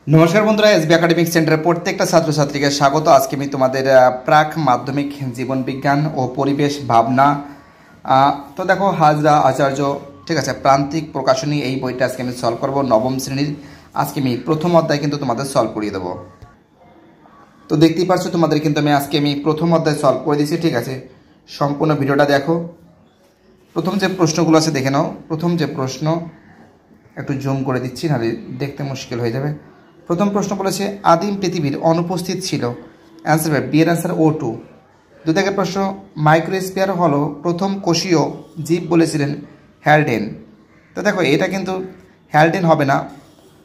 নমস্কার বন্ধুরা, SB academic সেন্টারের প্রত্যেকটা ছাত্রছাত্রীকে স্বাগত। আজকে আমি তোমাদের প্রাক মাধ্যমিক জীবন বিজ্ঞান ও পরিবেশ ভাবনা তো দেখো হাজরা আচার্য, ঠিক আছে, প্রান্তিক প্রকাশনী, এই বইটা আজকে আমি সলভ করবো নবম শ্রেণীর। আজকে আমি প্রথম অধ্যায় কিন্তু তোমাদের সলভ করিয়ে দেবো। তো দেখতেই পাচ্ছ তোমাদের কিন্তু আমি প্রথম অধ্যায় সলভ করে দিয়েছি, ঠিক আছে। সম্পূর্ণ ভিডিওটা দেখো। প্রথম যে প্রশ্নগুলো আছে দেখে নাও। প্রথম যে প্রশ্ন, একটু জুম করে দিচ্ছি, নাহলে দেখতে মুশকিল হয়ে যাবে। প্রথম প্রশ্ন বলেছে আদিম পৃথিবীর অনুপস্থিত ছিল, অ্যান্সার হবে বি এর অ্যান্সার O2। দুই দাগের প্রশ্ন মাইক্রোস্ফিয়ার হলো প্রথম কোষীয় জীব বলেছিলেন হ্যালডেন। তো দেখো এটা কিন্তু হ্যালডেন হবে না,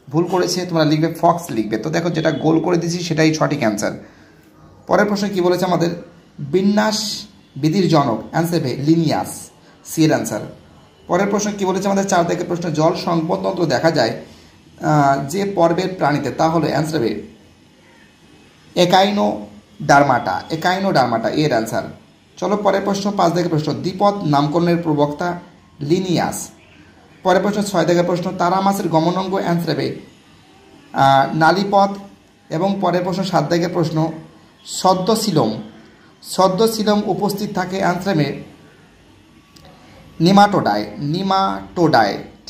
ভুল করেছে, তোমরা লিখবে ফক্স লিখবে। তো দেখো যেটা গোল করে দিয়েছি সেটাই সঠিক অ্যান্সার। পরের প্রশ্ন কি বলেছে আমাদের, বিন্যাস বিধির জনক, অ্যান্সার হবে লিনিয়াস, সি এর অ্যান্সার। পরের প্রশ্ন কি বলেছে আমাদের, চার দাগের প্রশ্ন জল সংপদতন্ত্র দেখা যায় যে পর্বের প্রাণীতে, তা হলো অ্যান্সার হবে একাইনোডার্মাটা, এর অ্যান্সার। চলো পরের প্রশ্ন, পাঁচ দাগের প্রশ্ন দ্বিপদ নামকরণের প্রবক্তা লিনিয়াস। পরের প্রশ্ন ছয় দাগের প্রশ্ন তারা মাছের গমনাঙ্গ, অ্যান্সার হবে নালীপথ। এবং পরের প্রশ্ন সাত দাগের প্রশ্ন সদ্যশিলম উপস্থিত থাকে, অ্যান্সার হবে নিমাটোডায়,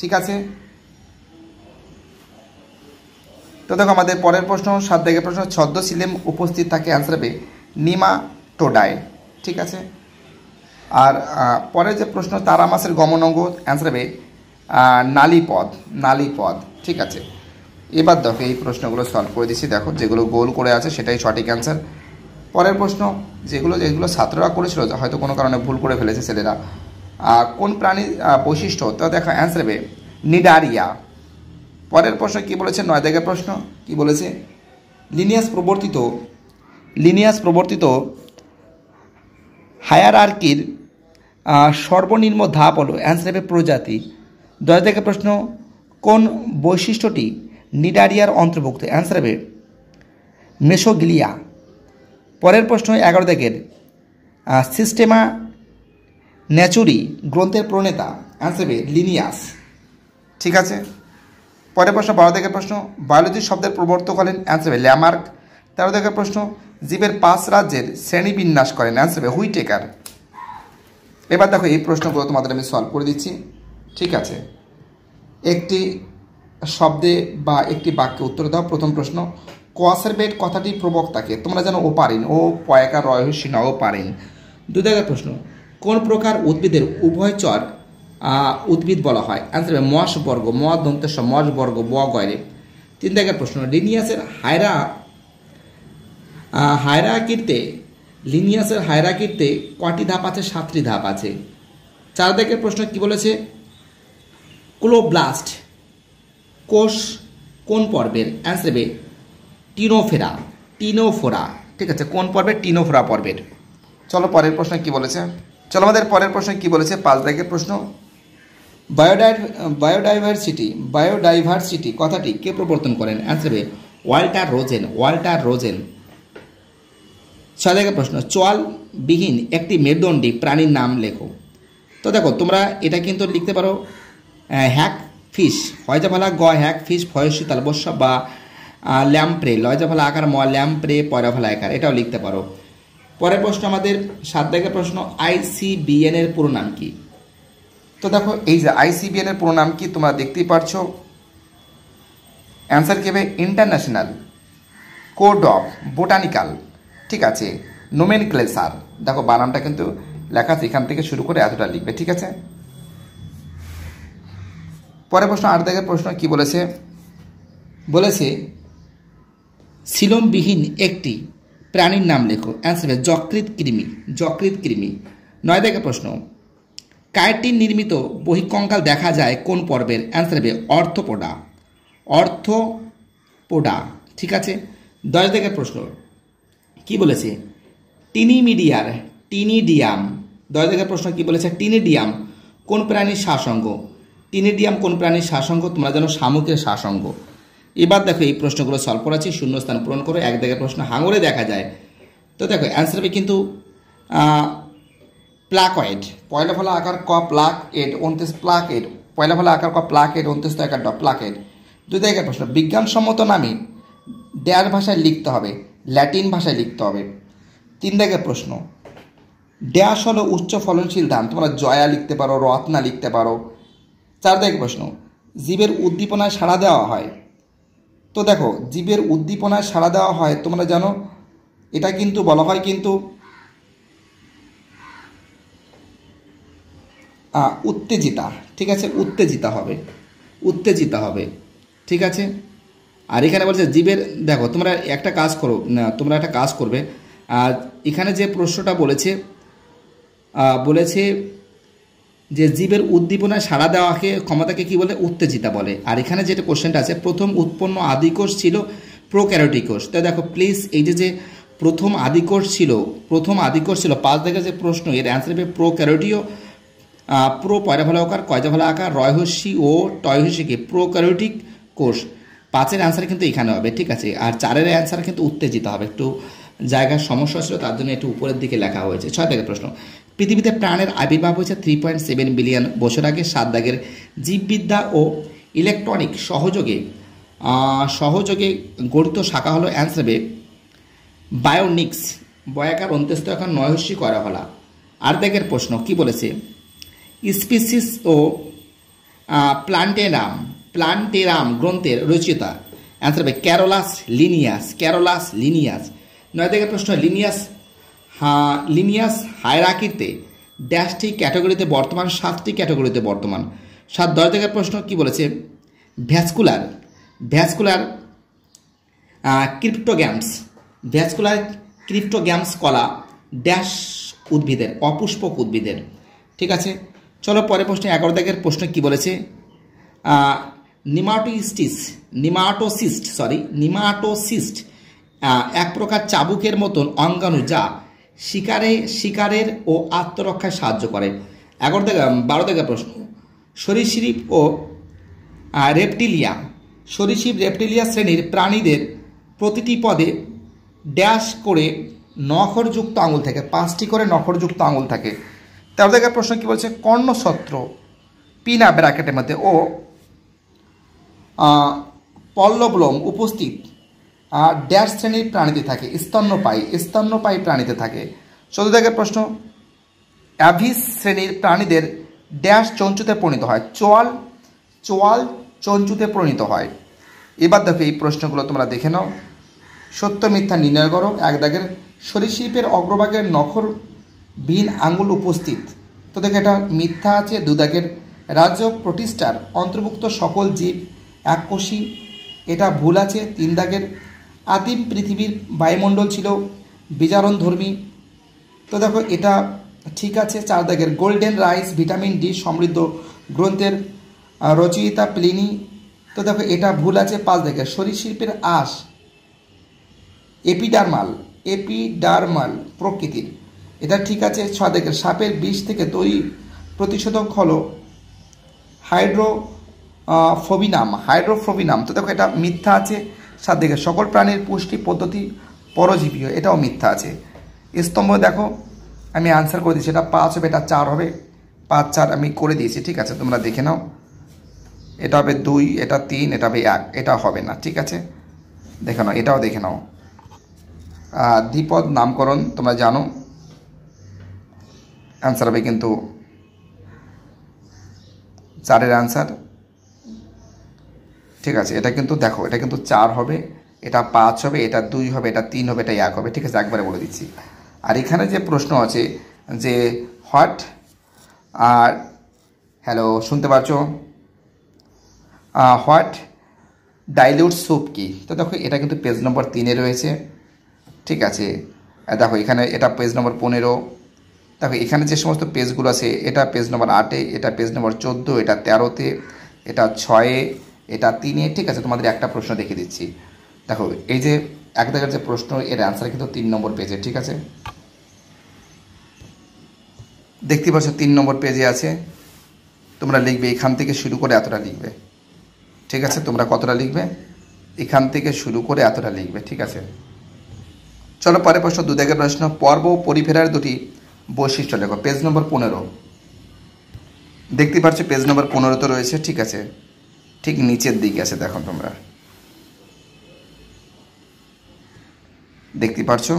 ঠিক আছে। তো দেখো আমাদের পরের প্রশ্ন সাত দাগের প্রশ্ন ছদ্মশিলেম উপস্থিত থাকে, অ্যান্সার হবে নিমাটোডায়, ঠিক আছে। আর পরের যে প্রশ্ন তারা মাছের গমনাঙ্গ, অ্যান্সার হবে নালীপথ, ঠিক আছে। এবার দেখো এই প্রশ্নগুলো সলভ করে দিচ্ছি, দেখো যেগুলো গোল করে আছে সেটাই সঠিক অ্যান্সার। পরের প্রশ্ন যেগুলো ছাত্ররা করেছিল, হয়তো কোনো কারণে ভুল করে ফেলেছে ছেলেরা, কোন প্রাণীর বৈশিষ্ট্য, তো দেখো অ্যান্সার হবে নিডারিয়া। পরের প্রশ্ন কি বলেছে, নয় দাগের প্রশ্ন কি বলেছে, লিনিয়াস প্রবর্তিত হায়ারার্কির সর্বনিম্ন ধাপ হলো, অ্যান্সার হবে প্রজাতি। 10 দাগের প্রশ্ন কোন বৈশিষ্ট্যটি নিডারিয়ার অন্তর্ভুক্ত, অ্যান্সার হবে মেসোগ্লিয়া। পরের প্রশ্ন 11 দাগের সিস্টেমা ন্যাচুরি গ্রন্থের প্রণেতা, অ্যান্সার হবে লিনিয়াস, ঠিক আছে। পরের প্রশ্ন 12 দাগের প্রশ্ন বায়োলজি শব্দের প্রবর্তক হলেন, অ্যান্সার হবে ল্যামার্ক। 13 দাগের প্রশ্ন জীবের 5 রাজ্যের শ্রেণীবিন্যাস করেন, অ্যান্সার হবে হুইটেকার। এবার দেখো এই প্রশ্নগুলো তোমাদের আমি সলভ করে দিচ্ছি, ঠিক আছে। একটি শব্দে বা একটি বাক্যে উত্তর দাও। প্রথম প্রশ্ন কোয়াসারবেট কথাটি প্রবক্তাকে, তোমরা জানো ওপারিন, ও পয়াকার রয়হস্যি না ওপারিন। 2 দাগের প্রশ্ন কোন প্রকার উদ্ভিদের উভয়চর উদ্ভিদ বলা হয়, অ্যান্সার হবে মশবর্গ, দন্তেশ মশবর্গ ব গয়রে। 3 দাগের প্রশ্ন লিনিয়াসের হায়রাকিতে কটি ধাপ আছে, 7টি ধাপ আছে। 4 দাগের প্রশ্ন কি বলেছে, ক্লোব্লাস্ট কোষ কোন পর্বের, অ্যান্সার হবে টিনোফোরা, ঠিক আছে, কোন পর্বের, টিনোফোরা পর্বের। চলো পরের প্রশ্ন কি বলেছে, আমাদের পরের প্রশ্ন কি বলেছে, 5 দাগের প্রশ্ন বায়োডাইভার্সিটি কথাটি কে প্রবর্তন করেন, অ্যান্সার হবে ওয়াল্টার রোজেন। 6 দাগের প্রশ্ন চোয়ালবিহীন একটি মেরুদণ্ডী প্রাণীর নাম লেখো। তো দেখো তোমরা এটা কিন্তু লিখতে পারো হ্যাক ফিশ, হয়জা ভালা গ হ্যাক ফিশ, ফয়সী তালবস্য বা ল্যাম্প্রে, লয়জা ভালা আকার ম ল্যাম্প্রে, পয়রা ভালা আকার, এটাও লিখতে পারো। পরের প্রশ্ন আমাদের 7 দাগের প্রশ্ন ICBN এর পুরো নাম কি। তো দেখো এই যে ICBN এর পুরো নাম কি তোমরা দেখতেই পারছো, অ্যান্সার কি হবে ইন্টারন্যাশনাল কোড অফ বোটানিক্যাল, ঠিক আছে, নোমেনক্লেচার। দেখো বানানটা কিন্তু লেখা আছে, এখান থেকে শুরু করে এতটা লিখবে, ঠিক আছে। পরের প্রশ্ন 8 দাগের প্রশ্ন কি বলেছে সিলোমবিহীন একটি প্রাণীর নাম লেখো, অ্যান্সার হবে যকৃৎ কৃমি। 9 দাগের প্রশ্ন কাইটিন নির্মিত বহিঃকঙ্কাল দেখা যায় কোন পর্বের, অ্যান্সার হবে অর্থোপোডা, ঠিক আছে। 10 দাগের প্রশ্ন কি বলেছে টিনিডিয়াম। 10 দাগের প্রশ্ন কি বলেছে টিনিডিয়াম কোন প্রাণীর শ্বাসঙ্গ, তোমরা জানো শামুকের শ্বাসঙ্গ। এবার দেখো এই প্রশ্নগুলো সলভ করাচ্ছি, শূন্যস্থান পূরণ করো। 1 দাগের প্রশ্ন হাঙরে দেখা যায়, তো দেখো অ্যান্সার হবে কিন্তু প্লাকয়েড, পয়লা ফলা আকার ক প্লাক এড 29 প্লাকেড, পয়লা ফলা আকার ক প্লাকেড 29 একার ড প্লাকেড। 2 দাগের প্রশ্ন বিজ্ঞানসম্মত নামে ড্যাশ ভাষায় লিখতে হবে, ল্যাটিন ভাষায় লিখতে হবে। 3 দাগের প্রশ্ন, ড্যাশ হলো উচ্চ ফলনশীল ধান, তোমরা জয়া লিখতে পারো, রত্না লিখতে পারো। 4 দাগের প্রশ্ন, জীবের উদ্দীপনায় সাড়া দেওয়া হয়। তো দেখো, জীবের উদ্দীপনায় সাড়া দেওয়া হয়, তোমরা জানো এটা কিন্তু বলা হয় কিন্তু উত্তেজিতা, ঠিক আছে, উত্তেজিতা হবে, উত্তেজিতা হবে, ঠিক আছে। আর এখানে বলছে জীবের, দেখো তোমরা একটা কাজ করো না, তোমরা একটা কাজ করবে। আর এখানে যে প্রশ্নটা বলেছে বলেছে যে জীবের উদ্দীপনায় সাড়া দেওয়াকে ক্ষমতাকে কি বলে? উত্তেজিতা বলে। আর এখানে যেটা কোশ্চেনটা আছে, প্রথম উৎপন্ন আদিকোষ ছিল প্রোক্যারিওটিক কোষ। তাই দেখো প্লিজ, এই যে প্রথম আদিকোষ ছিল, 5 দাগের যে প্রশ্ন, এর অ্যান্সার হবে প্রোক্যারিওটিও। প্রো পয়রা ভালো আকার, কয়জা ভালো আকার, রয়হস্যি ও টয়হস্যিকে প্রোক্যারিওটিক কোষ। 5-এর অ্যান্সার কিন্তু এখানে হবে, ঠিক আছে। আর 4-এর অ্যান্সার কিন্তু উত্তেজিত হবে, একটু জায়গার সমস্যা ছিল, তার জন্য একটু উপরের দিকে লেখা হয়েছে। 6 দাগের প্রশ্ন, পৃথিবীতে প্রাণের আবির্ভাব হয়েছে 3.7 বিলিয়ন বছর আগে। 7 দাগের, জীববিদ্যা ও ইলেকট্রনিক সহযোগে গঠিত শাখা হলো, অ্যান্সার হবে বায়োনিক্স, বয়াকার অন্ত্যেষ্ঠ এখন নয়হস্যি করা হলা। 8 দাগের প্রশ্ন কি বলেছে? স্পিসিস ও প্লান্টেরাম গ্রন্থের রচয়িতা, অ্যান্সার হবে ক্যারোলাস লিনিয়াস। 9 দাগের প্রশ্ন, লিনিয়াস হায়ারার্কিতে ড্যাশটি ক্যাটাগরিতে বর্তমান, 7টি ক্যাটাগরিতে বর্তমান। 10 দাগের প্রশ্ন কি বলেছে? ভ্যাসকুলার ক্রিপ্টোগ্যামস কলা ড্যাশ উদ্ভিদের, অপুষ্পক উদ্ভিদের, ঠিক আছে। চলো পরের প্রশ্ন, 11 দাগের প্রশ্ন কি বলেছে? নিমাটোসিস্ট এক প্রকার চাবুকের মতন অঙ্গাণু, যা শিকারের ও আত্মরক্ষায় সাহায্য করে। 12 দাগের প্রশ্ন, সরীসৃপ রেপটিলিয়া শ্রেণীর প্রাণীদের প্রতিটি পদে ড্যাশ করে নখরযুক্ত আঙুল থাকে, 5টি করে নখরযুক্ত আঙুল থাকে। 13 দাগের প্রশ্ন কি বলছে? কর্ণছত্র পিনা ব্র্যাকেটের মধ্যে ও পল্লবলোম উপস্থিত ড্যাশ শ্রেণীর প্রাণীতে থাকে, স্তন্যপায়ী প্রাণীতে থাকে। 14 দাগের প্রশ্ন, অ্যাভিস শ্রেণীর প্রাণীদের ড্যাশ চঞ্চুতে পরিণত হয়, চোয়াল চঞ্চুতে পরিণত হয়। এবার দেখো এই প্রশ্নগুলো তোমরা দেখে নাও, সত্য মিথ্যা নির্ণয় করো। 1 দাগের, সরীসৃপের অগ্রভাগের নখরবিহীন আঙুল উপস্থিত, তো দেখো এটা মিথ্যা আছে। 2 দাগের, রাজ্য প্রোটিস্টার অন্তর্ভুক্ত সকল জীব এককোষী, এটা ভুল আছে। 3 দাগের, আদিম পৃথিবীর বায়ুমণ্ডল ছিল বিজারণধর্মী, তো দেখো এটা ঠিক আছে। 4 দাগের, গোল্ডেন রাইস ভিটামিন ডি সমৃদ্ধ গ্রন্থের রচয়িতা প্লিনি, তো দেখো এটা ভুল আছে। 5 দাগের, সরীসৃপের আঁশ এপিডার্মাল প্রকৃতির, এটা ঠিক আছে। 6 দাগের, সাপের বিষ থেকে তৈরি প্রতিষেধক হলো হাইড্রোফোবিনাম, তো দেখো এটা মিথ্যা আছে। 7 দাগের, সকল প্রাণীর পুষ্টি পদ্ধতি পরজীবীয়, এটাও মিথ্যা আছে। স্তম্ভ দেখো আমি আনসার করে দিয়েছি, এটা 5 হবে, এটা 4 হবে, 5 4 আমি করে দিয়েছি, ঠিক আছে, তোমরা দেখে নাও। এটা হবে 2, এটা 3, এটা হবে 1, এটা হবে না, ঠিক আছে, দেখে নাও, এটাও দেখে নাও। দ্বিপদ নামকরণ তোমরা জানো, অ্যান্সার হবে কিন্তু 4-এর অ্যান্সার, ঠিক আছে। এটা কিন্তু দেখো, এটা কিন্তু 4 হবে, এটা 5 হবে, এটা 2 হবে, এটা 3 হবে, এটা 1 হবে, ঠিক আছে, একবারে বলে দিচ্ছি। আর এখানে যে প্রশ্ন আছে যে হ্যালো শুনতে পাচ্ছ, হোয়াট ডাইলিউট স্যুপ কি? তো দেখো এটা কিন্তু পেজ নম্বর 3-এ রয়েছে, ঠিক আছে। দেখো এখানে এটা পেজ নম্বর 15, দেখো এখানে যে সমস্ত পেজগুলো আছে, এটা পেজ নম্বর 8-এ, এটা পেজ নম্বর 14, এটা 13-তে, এটা 6-এ, এটা 3-এ, ঠিক আছে। তোমাদের একটা প্রশ্ন দেখে দিচ্ছি, দেখো এই যে 1 দাগের যে প্রশ্ন, এর অ্যান্সার কিন্তু 3 নম্বর পেজে, ঠিক আছে, দেখতে পাচ্ছ 3 নম্বর পেজে আছে। তোমরা লিখবে এখান থেকে শুরু করে এতটা লিখবে, ঠিক আছে। তোমরা কতটা লিখবে? এখান থেকে শুরু করে এতটা লিখবে, ঠিক আছে। চলো পরে প্রশ্ন, 2 দাগের প্রশ্ন, পর্ব পরিফেরার দুটি বৈশিষ্ট্য লেখো, পেজ নম্বর 15, দেখতে পাচ্ছ পেজ নম্বর 15 তো রয়েছে, ঠিক আছে, ঠিক নিচের দিকে আছে, দেখো তোমরা দেখতে পারছো,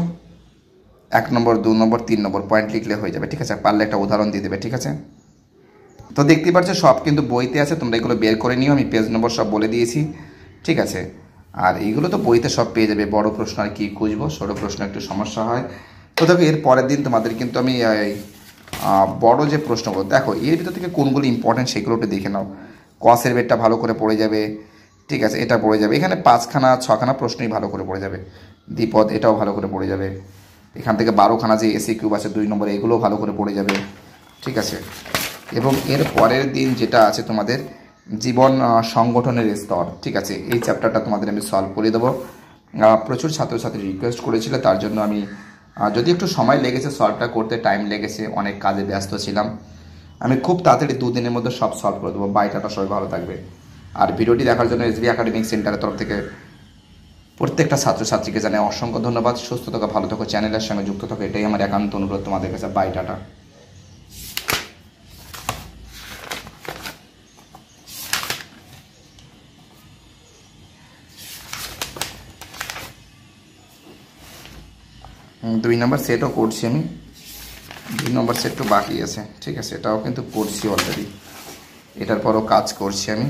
1 নম্বর 2 নম্বর 3 নম্বর পয়েন্ট লিখলে হয়ে যাবে, ঠিক আছে। পারলে একটা উদাহরণ দিয়ে দেবে, ঠিক আছে। তো দেখতে পাচ্ছ সব কিন্তু বইতে আছে, তোমরা এগুলো বের করে নিও, আমি পেজ নম্বর সব বলে দিয়েছি, ঠিক আছে। আর এইগুলো তো বইতে সব পেয়ে যাবে। বড় প্রশ্ন আর কি খুঁজবো, ছোটো প্রশ্ন একটু সমস্যা হয়। তো দেখো এর পরের দিন তোমাদের কিন্তু আমি বড় যে প্রশ্নগুলো, দেখো এর ভিতর থেকে কোনগুলো ইম্পর্টেন্ট সেগুলো একটু দেখে নাও। কসের বেডটা ভালো করে পড়ে যাবে, ঠিক আছে, এটা পড়ে যাবে। এখানে 5খানা 6খানা প্রশ্নই ভালো করে পড়ে যাবে। দ্বিপদ এটাও ভালো করে পড়ে যাবে। এখান থেকে 12খানা যে এসি কিউব আছে 2 নম্বরে, এগুলোও ভালো করে পড়ে যাবে, ঠিক আছে। এবং এর পরের দিন যেটা আছে তোমাদের জীবন সংগঠনের স্তর, ঠিক আছে, এই চ্যাপ্টারটা তোমাদের আমি সলভ করে দেবো। প্রচুর ছাত্রছাত্রী রিকোয়েস্ট করেছিল, তার জন্য আমি যদি একটু সময় লেগেছে সলভটা করতে, টাইম লেগেছে, অনেক কাজে ব্যস্ত ছিলাম। আমি খুব তাড়াতাড়ি 2 দিনের মধ্যে সব সলভ করে দেবো। বাইটাটা সবাই ভালো থাকবে। আর ভিডিওটি দেখার জন্য এসবি একাডেমিক সেন্টারের তরফ থেকে প্রত্যেকটা ছাত্রছাত্রীকে জানাই অসংখ্য ধন্যবাদ। সুস্থ থাকো, ভালো থাকো, চ্যানেলের সঙ্গে যুক্ত থাকো, এটাই আমার একান্ত অনুরোধ তোমাদের কাছে। বাইটাটা। 2 নম্বর সেটও করছি আমি, 2 নম্বর সেটও বাকি আছে, ঠিক আছে, এটাও কিন্তু করছি অলরেডি, এটার পরও কাজ করছি আমি।